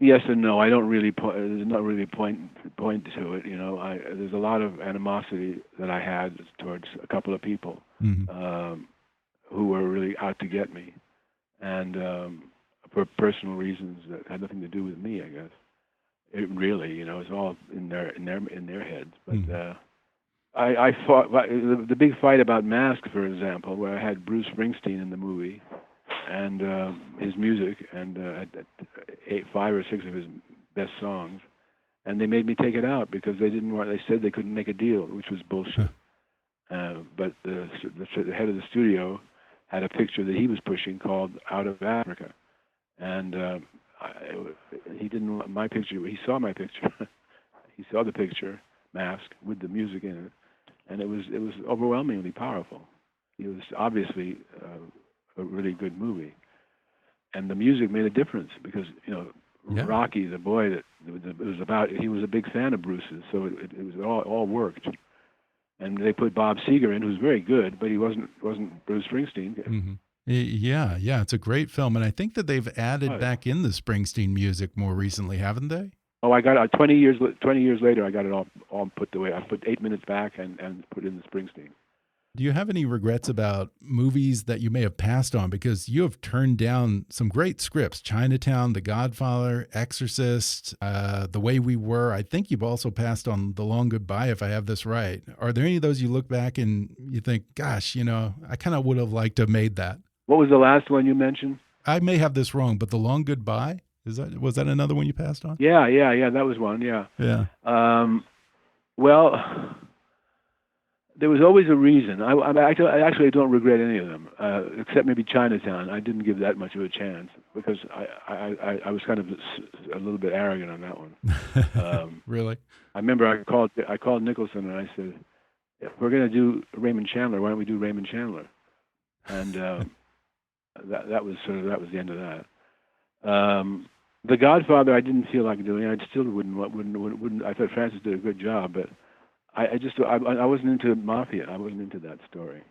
[SPEAKER 3] yes and no. I don't really. There's not really point to it. You know, there's a lot of animosity that I had towards a couple of people who were really out to get me, and for personal reasons that had nothing to do with me, I guess. It really, you know, it's all in their heads. But I fought the big fight about Mask, for example, where I had Bruce Springsteen in the movie, and his music, and 5 or 6 of his best songs, and they made me take it out because they didn't want. They said they couldn't make a deal, which was bullshit. But the head of the studio had a picture that he was pushing called "Out of Africa," and he didn't want my picture. He saw my picture. He saw the picture, Mask, with the music in it, and it was overwhelmingly powerful. It was obviously a really good movie, and the music made a difference because, you know, Rocky, the boy that it was about, he was a big fan of Bruce's, so it was all worked. And they put Bob Seger in, who's very good, but he wasn't Bruce Springsteen.
[SPEAKER 1] Mm-hmm. Yeah, it's a great film, and I think that they've added back in the Springsteen music more recently, haven't they?
[SPEAKER 3] Oh, I got 20 years later. I got it all put away. I put 8 minutes back and put in the Springsteen.
[SPEAKER 1] Do you have any regrets about movies that you may have passed on? Because you have turned down some great scripts: Chinatown, The Godfather, Exorcist, The Way We Were. I think you've also passed on The Long Goodbye, if I have this right. Are there any of those you look back and you think, gosh, you know, I kind of would have liked to have made that?
[SPEAKER 3] What was the last one you mentioned?
[SPEAKER 1] I may have this wrong, but The Long Goodbye, was that another one you passed on?
[SPEAKER 3] Yeah, that was one. Yeah. Well, there was always a reason. I actually don't regret any of them, except maybe Chinatown. I didn't give that much of a chance because I was kind of a little bit arrogant on that one.
[SPEAKER 1] Really?
[SPEAKER 3] I remember I called Nicholson and I said, if we're going to do Raymond Chandler, why don't we do Raymond Chandler? And that was the end of that. The Godfather, I didn't feel like doing. I still wouldn't. I thought Francis did a good job, but I wasn't into mafia. I wasn't into that story.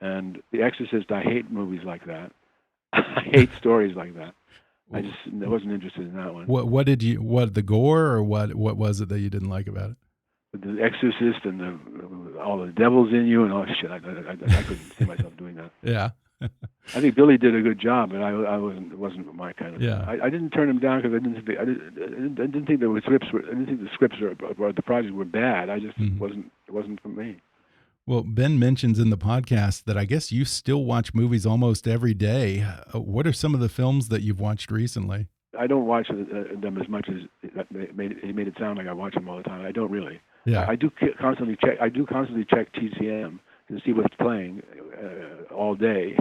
[SPEAKER 3] And The Exorcist, I hate movies like that. I hate stories like that. I wasn't interested in that one.
[SPEAKER 1] What the gore, or what was it that you didn't like about it?
[SPEAKER 3] The Exorcist and all the devils in you and all shit. I couldn't see myself doing that.
[SPEAKER 1] Yeah.
[SPEAKER 3] I think Billy did a good job, but I wasn't my kind of.
[SPEAKER 1] Yeah.
[SPEAKER 3] I didn't turn him down because I didn't think the scripts or the project were bad. I just it wasn't for me.
[SPEAKER 1] Well, Ben mentions in the podcast that I guess you still watch movies almost every day. What are some of the films that you've watched recently?
[SPEAKER 3] I don't watch them as much as he made it sound like I watch them all the time. I don't really.
[SPEAKER 1] Yeah.
[SPEAKER 3] I do constantly check TCM to see what's playing all day,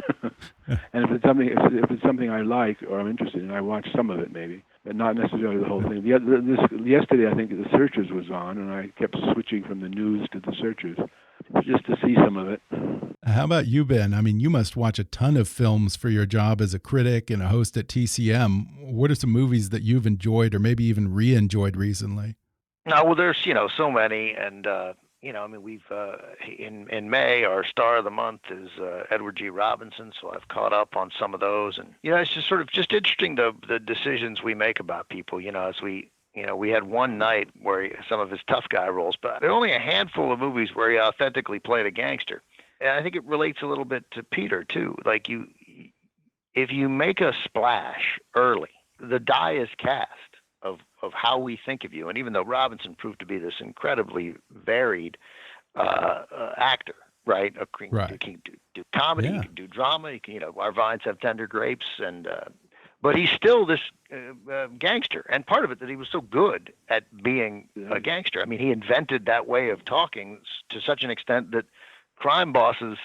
[SPEAKER 3] and if it's something I like or I'm interested in, I watch some of it maybe, but not necessarily the whole thing. Yesterday, I think The Searchers was on, and I kept switching from the news to The Searchers just to see some of it.
[SPEAKER 1] How about you, Ben? I mean, you must watch a ton of films for your job as a critic and a host at TCM. What are some movies that you've enjoyed or maybe even re-enjoyed recently?
[SPEAKER 4] No, well, there's so many, and I mean, we've in May our star of the month is Edward G. Robinson, so I've caught up on some of those, and it's just sort of interesting the decisions we make about people. As we had one night where some of his tough guy roles, but there are only a handful of movies where he authentically played a gangster, and I think it relates a little bit to Peter too. Like if you make a splash early, the die is cast of how we think of you. And even though Robinson proved to be this incredibly varied actor, right?
[SPEAKER 1] Right.
[SPEAKER 4] He can do comedy, he can do drama, he can, Our Vines Have Tender Grapes, and but he's still this gangster. And part of it that he was so good at being a gangster. I mean, he invented that way of talking to such an extent that crime bosses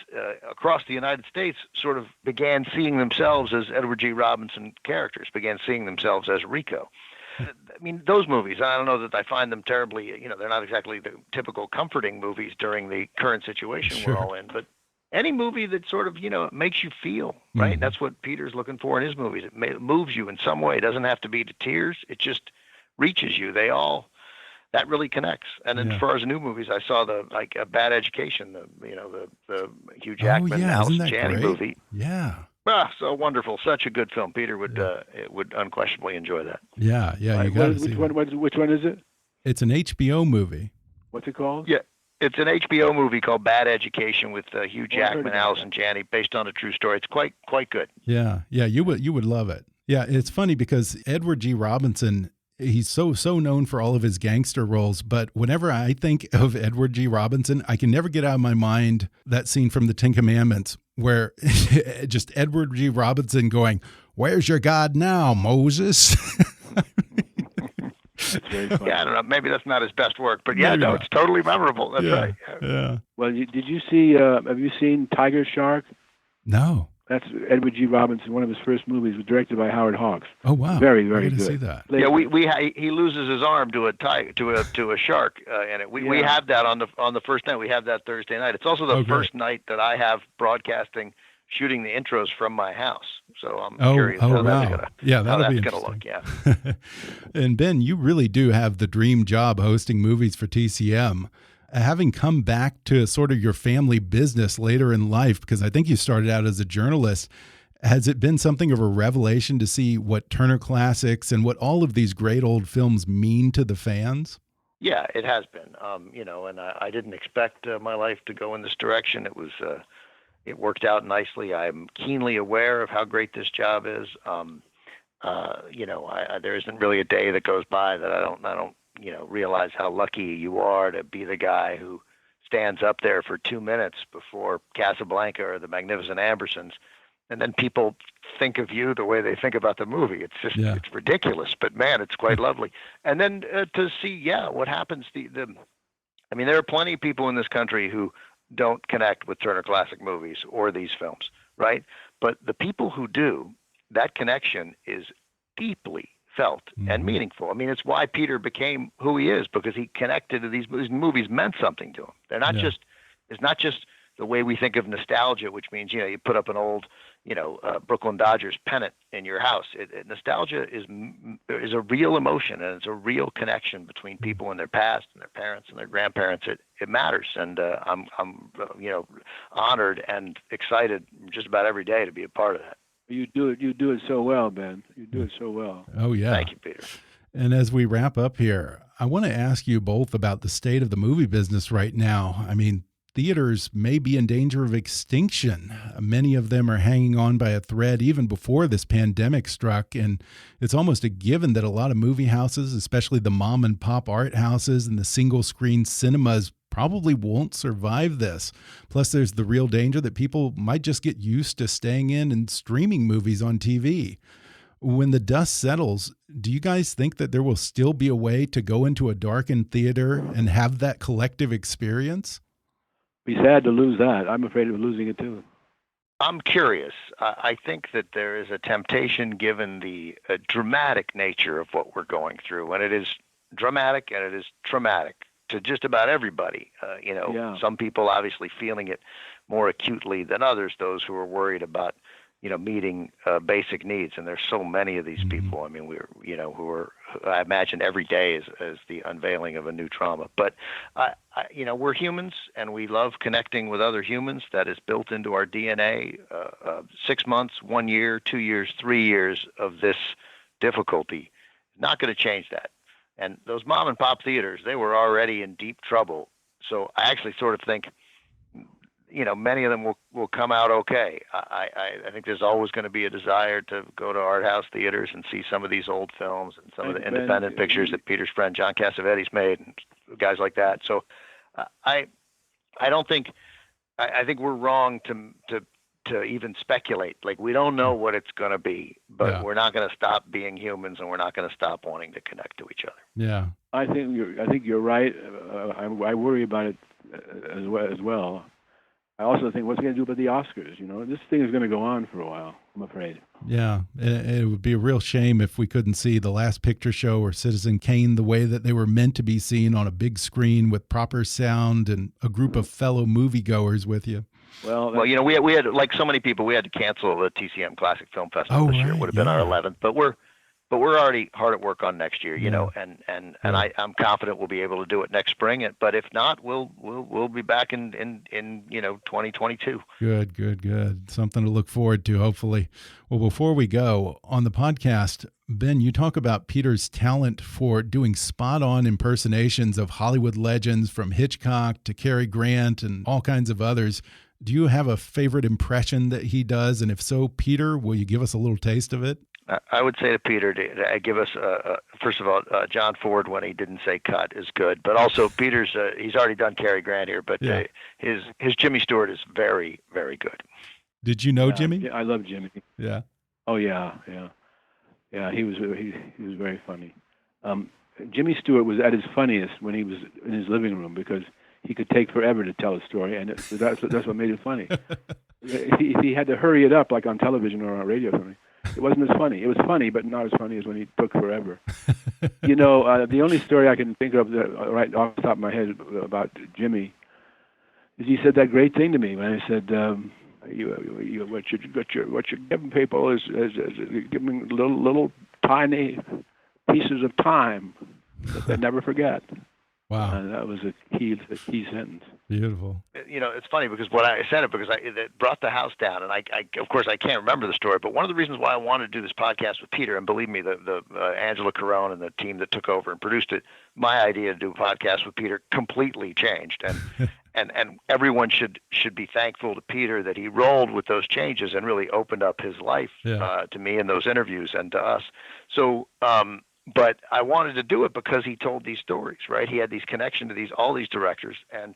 [SPEAKER 4] across the United States sort of began seeing themselves as Edward G. Robinson characters, began seeing themselves as Rico. I mean, those movies, I don't know that I find them terribly, they're not exactly the typical comforting movies during the current situation we're all in, but any movie that sort of, makes you feel, right? Mm-hmm. That's what Peter's looking for in his movies. It moves you in some way. It doesn't have to be to tears. It just reaches you. That really connects. And then as far as new movies, I saw a Bad Education, the Hugh Jackman Allison Janney movie.
[SPEAKER 1] Yeah.
[SPEAKER 4] So wonderful, such a good film. Peter would unquestionably enjoy that.
[SPEAKER 1] Yeah, you got to see
[SPEAKER 3] which one is it?
[SPEAKER 1] It's an HBO movie.
[SPEAKER 3] What's it called?
[SPEAKER 4] Yeah, it's an HBO movie called Bad Education with Hugh Jackman, Allison Janney, based on a true story. It's quite good.
[SPEAKER 1] Yeah, you would love it. Yeah, it's funny because Edward G. Robinson, he's so known for all of his gangster roles, but whenever I think of Edward G. Robinson, I can never get out of my mind that scene from the Ten Commandments where just Edward G. Robinson going, "Where's your God now, Moses?"
[SPEAKER 3] That's very funny.
[SPEAKER 4] Yeah, I don't know. Maybe that's not his best work, but it's totally memorable. That's right.
[SPEAKER 1] Yeah.
[SPEAKER 3] Well, did you see? Have you seen Tiger Shark?
[SPEAKER 1] No.
[SPEAKER 3] That's Edward G. Robinson. One of his first movies was directed by Howard Hawks.
[SPEAKER 1] Oh wow!
[SPEAKER 3] Very, very good.
[SPEAKER 1] See that.
[SPEAKER 4] Yeah, he loses his arm to a shark, and we have that on the first night. We have that Thursday night. It's also the first night that I have shooting the intros from my house. So I'm curious how that's gonna look. Yeah.
[SPEAKER 1] And Ben, you really do have the dream job hosting movies for TCM. Having come back to sort of your family business later in life, because I think you started out as a journalist, has it been something of a revelation to see what Turner Classics and what all of these great old films mean to the fans?
[SPEAKER 4] Yeah, it has been. And I didn't expect my life to go in this direction. It worked out nicely. I'm keenly aware of how great this job is. There isn't really a day that goes by that I don't realize how lucky you are to be the guy who stands up there for 2 minutes before Casablanca or the Magnificent Ambersons, and then people think of you the way they think about the movie. It's just it's ridiculous, but man, it's quite lovely. And then to see what happens. There are plenty of people in this country who don't connect with Turner Classic Movies or these films, right? But the people who do, that connection is deeply felt and meaningful. It's why Peter became who he is, because he connected to these movies. Movies meant something to him. They're not just. It's not just the way we think of nostalgia, which means you put up an old Brooklyn Dodgers pennant in your house. Nostalgia is a real emotion, and it's a real connection between people and their past and their parents and their grandparents. It matters, and I'm honored and excited just about every day to be a part of that.
[SPEAKER 3] You do it so well, Ben. You do it so well.
[SPEAKER 1] Oh, yeah.
[SPEAKER 4] Thank you, Peter.
[SPEAKER 1] And as we wrap up here, I want to ask you both about the state of the movie business right now. Theaters may be in danger of extinction. Many of them are hanging on by a thread even before this pandemic struck. And it's almost a given that a lot of movie houses, especially the mom and pop art houses and the single screen cinemas, probably won't survive this. Plus, there's the real danger that people might just get used to staying in and streaming movies on TV. When the dust settles, do you guys think that there will still be a way to go into a darkened theater and have that collective experience?
[SPEAKER 3] Be sad to lose that. I'm afraid of losing it too.
[SPEAKER 4] I'm curious. I think that there is a temptation, given the dramatic nature of what we're going through, and it is dramatic and it is traumatic to just about everybody. Some people obviously feeling it more acutely than others, those who are worried about, meeting basic needs. And there's so many of these people. Who are, I imagine every day is the unveiling of a new trauma. But, we're humans and we love connecting with other humans. That is built into our DNA. 6 months, 1 year, 2 years, 3 years of this difficulty is not going to change that. And those mom and pop theaters, they were already in deep trouble. So I actually sort of think, many of them will come out okay. I think there's always going to be a desire to go to art house theaters and see some of these old films and some of the independent pictures that Peter's friend John Cassavetes made and guys like that. So I think we're wrong to even speculate. Like, we don't know what it's going to be, but we're not going to stop being humans, and we're not going to stop wanting to connect to each other.
[SPEAKER 1] Yeah,
[SPEAKER 3] I think you're right. I worry about it as well. I also think, what's it going to do about the Oscars? This thing is going to go on for a while, I'm afraid.
[SPEAKER 1] Yeah, it would be a real shame if we couldn't see The Last Picture Show or Citizen Kane the way that they were meant to be seen on a big screen with proper sound and a group of fellow moviegoers with you.
[SPEAKER 4] Well, we had, like so many people, we had to cancel the TCM Classic Film Festival this year. It would have been our 11th, but we're but we're already hard at work on next year, you
[SPEAKER 1] Yeah.
[SPEAKER 4] know, and I'm confident we'll be able to do it next spring. But if not, we'll be back in 2022.
[SPEAKER 1] Good. Something to look forward to, hopefully. Well, before we go, on the podcast, Ben, you talk about Peter's talent for doing spot-on impersonations of Hollywood legends, from Hitchcock to Cary Grant and all kinds of others. Do you have a favorite impression that he does? And if so, Peter, will you give us a little taste of it?
[SPEAKER 4] I would say to Peter to give us, first of all, John Ford, when he didn't say cut, is good. But also Peter's, he's already done Cary Grant here, but
[SPEAKER 1] Yeah.
[SPEAKER 4] his Jimmy Stewart is very, very good.
[SPEAKER 1] Did you know Jimmy?
[SPEAKER 3] Yeah, I love Jimmy.
[SPEAKER 1] Yeah.
[SPEAKER 3] Oh yeah. He was very funny. Jimmy Stewart was at his funniest when he was in his living room, because he could take forever to tell a story, and that's what made it funny. He had to hurry it up, like on television or on radio or something. It wasn't as funny. It was funny, but not as funny as when he took forever. You know, the only story I can think of right off the top of my head about Jimmy is he said that great thing to me when I said, what you're giving people is giving little tiny pieces of time that they never forget.
[SPEAKER 1] Wow.
[SPEAKER 3] And that was a key sentence.
[SPEAKER 1] Beautiful.
[SPEAKER 4] You know, it's funny because what I said it because it brought the house down, and I of course I can't remember the story, but one of the reasons why I wanted to do this podcast with Peter, and believe me, the Angela Carone and the team that took over and produced it, my idea to do a podcast with Peter completely changed, and everyone should be thankful to Peter that he rolled with those changes and really opened up his life to me in those interviews and to us. So. But I wanted to do it because he told these stories, right? He had these connection to all these directors and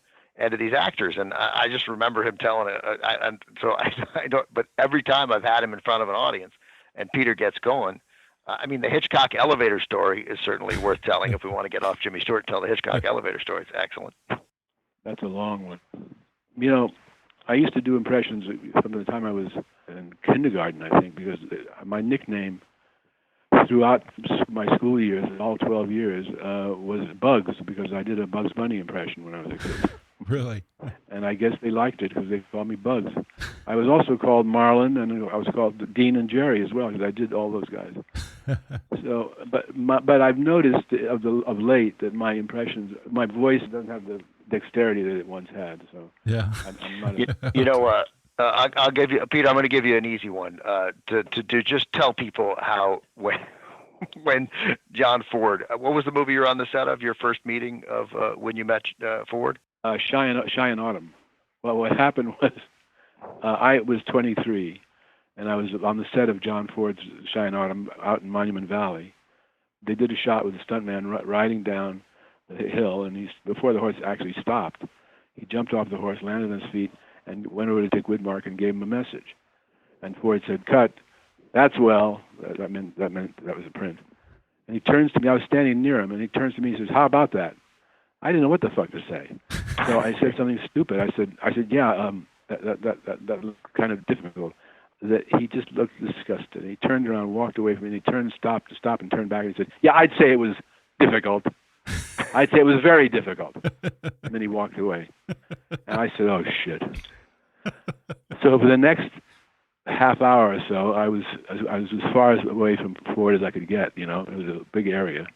[SPEAKER 4] to these actors, and I just remember him telling it. I don't. But every time I've had him in front of an audience, and Peter gets going. I mean, the Hitchcock elevator story is certainly worth telling. If we want to get off Jimmy Stewart and tell the Hitchcock elevator story, it's excellent.
[SPEAKER 3] That's a long one. You know, I used to do impressions from the time I was in kindergarten, I think, because my nickname throughout my school years, all 12 years, was Bugs, because I did a Bugs Bunny impression when I was a kid.
[SPEAKER 1] Really?
[SPEAKER 3] And I guess they liked it because they called me Bugs. I was also called Marlin, and I was called Dean and Jerry as well, because I did all those guys. So, but I've noticed of late that my impressions, my voice doesn't have the dexterity that it once had. So
[SPEAKER 1] yeah,
[SPEAKER 3] I'm not.
[SPEAKER 4] You know, I'll give you, Peter. I'm going to give you an easy one to just tell people how when John Ford. What was the movie you were on the set of? Your first meeting of when you met Ford?
[SPEAKER 3] Shy in Autumn. Well, what happened was I was 23, and I was on the set of John Ford's Shy in Autumn out in Monument Valley. They did a shot with the stuntman riding down the hill, and before the horse actually stopped, he jumped off the horse, landed on his feet, and went over to Dick Widmark and gave him a message. And Ford said, "Cut." That's well. That meant that was a print. And he turns to me. I was standing near him, and he turns to me and says, "How about that?" I didn't know what the fuck to say, so I said something stupid. I said, "Yeah, that looked kind of difficult." That he just looked disgusted. He turned around, walked away from me, and he stopped, and turned back, and he said, "Yeah, I'd say it was difficult. I'd say it was very difficult." And then he walked away, and I said, "Oh shit." So for the next half hour or so, I was as far away from Ford as I could get. You know, it was a big area.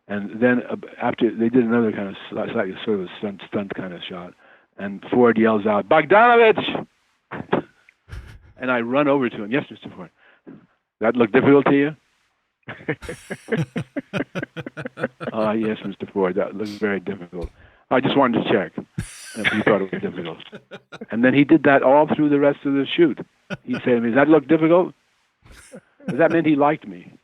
[SPEAKER 3] And then after they did another kind of slightly sort of stunt kind of shot, and Ford yells out, "Bogdanovich!" And I run over to him. "Yes, Mr. Ford." "That look difficult to you?" "Yes, Mr. Ford, that looks very difficult. I just wanted to check if you thought it was difficult." And then he did that all through the rest of the shoot. He said to me, "Does that look difficult?" Because that meant he liked me.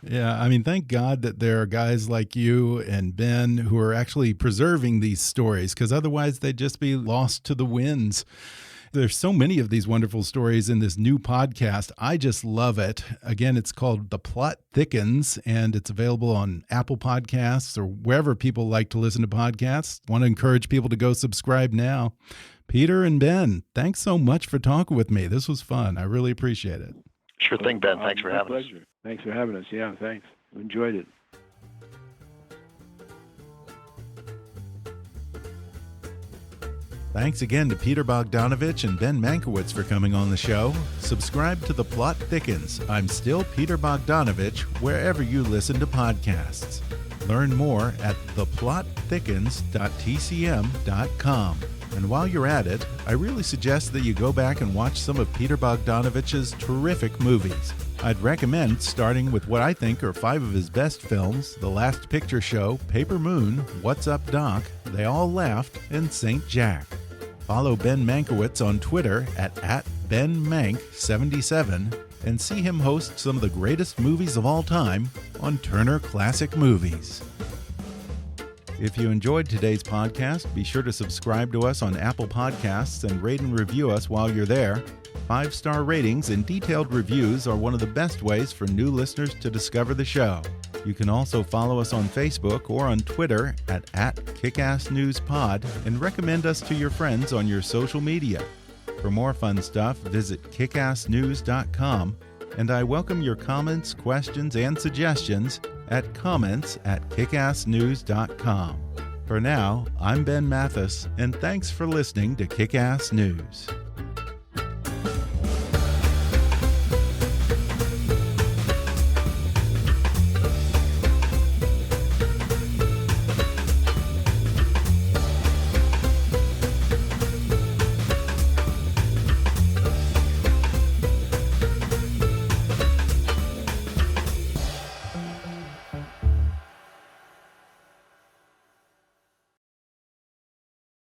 [SPEAKER 1] Yeah, I mean, thank God that there are guys like you and Ben who are actually preserving these stories, because otherwise they'd just be lost to the winds. There's so many of these wonderful stories in this new podcast. I just love it. Again, it's called The Plot Thickens, and it's available on Apple Podcasts or wherever people like to listen to podcasts. Want to encourage people to go subscribe now. Peter and Ben, thanks so much for talking with me. This was fun. I really appreciate it.
[SPEAKER 4] Sure thing, Ben. Thanks for having us.
[SPEAKER 3] Thanks for having us. Yeah, thanks. Enjoyed it.
[SPEAKER 1] Thanks again to Peter Bogdanovich and Ben Mankiewicz for coming on the show. Subscribe to The Plot Thickens. I'm Still Peter Bogdanovich, wherever you listen to podcasts. Learn more at theplotthickens.tcm.com. And while you're at it, I really suggest that you go back and watch some of Peter Bogdanovich's terrific movies. I'd recommend starting with what I think are 5 of his best films: The Last Picture Show, Paper Moon, What's Up Doc, They All Laughed, and St. Jack. Follow Ben Mankiewicz on Twitter at BenMank77 and see him host some of the greatest movies of all time on Turner Classic Movies. If you enjoyed today's podcast, be sure to subscribe to us on Apple Podcasts and rate and review us while you're there. 5-star ratings and detailed reviews are one of the best ways for new listeners to discover the show. You can also follow us on Facebook or on Twitter at @KickassNewsPod and recommend us to your friends on your social media. For more fun stuff, visit kickassnews.com, and I welcome your comments, questions, and suggestions at comments@kickassnews.com. For now, I'm Ben Mathis, and thanks for listening to Kick-Ass News.